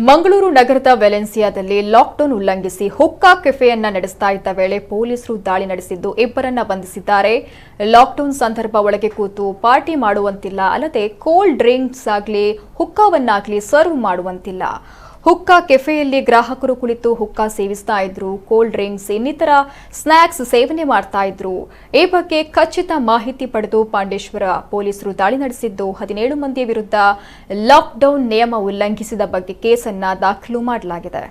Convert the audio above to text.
ಮಂಗಳೂರು ನಗರದ ವೆಲೆನ್ಸಿಯಾದಲ್ಲಿ ಲಾಕ್ಡೌನ್ ಉಲ್ಲಂಘಿಸಿ ಹುಕ್ಕಾ ಕೆಫೆಯನ್ನ ನಡೆಸ್ತಾ ಇದ್ದ ವೇಳೆ ಪೊಲೀಸರು ದಾಳಿ ನಡೆಸಿದ್ದು ಇಬ್ಬರನ್ನ ಬಂಧಿಸಿದ್ದಾರೆ. ಲಾಕ್ಡೌನ್ ಸಂದರ್ಭ ಒಳಗೆ ಕೂತು ಪಾರ್ಟಿ ಮಾಡುವಂತಿಲ್ಲ, ಅಲ್ಲದೆ ಕೋಲ್ಡ್ ಡ್ರಿಂಕ್ಸ್ ಆಗಲಿ ಹುಕ್ಕಾವನ್ನಾಗಲಿ ಸರ್ವ್ ಮಾಡುವಂತಿಲ್ಲ. ಹುಕ್ಕಾ ಕೆಫೆಯಲ್ಲಿ ಗ್ರಾಹಕರು ಕುಳಿತು ಹುಕ್ಕಾ ಸೇವಿಸ್ತಾ ಇದ್ರು, ಕೋಲ್ಡ್ ಡ್ರಿಂಕ್ಸ್ ಇನ್ನಿತರ ಸ್ನಾಕ್ಸ್ ಸೇವನೆ ಮಾಡ್ತಾ ಇದ್ರು. ಈ ಬಗ್ಗೆ ಖಚಿತ ಮಾಹಿತಿ ಪಡೆದು ಪಾಂಡೇಶ್ವರ ಪೊಲೀಸರು ದಾಳಿ ನಡೆಸಿದ್ದು 17 ಮಂದಿಯ ವಿರುದ್ಧ ಲಾಕ್ಡೌನ್ ನಿಯಮ ಉಲ್ಲಂಘಿಸಿದ ಬಗ್ಗೆ ಕೇಸನ್ನ ದಾಖಲು ಮಾಡಲಾಗಿದೆ.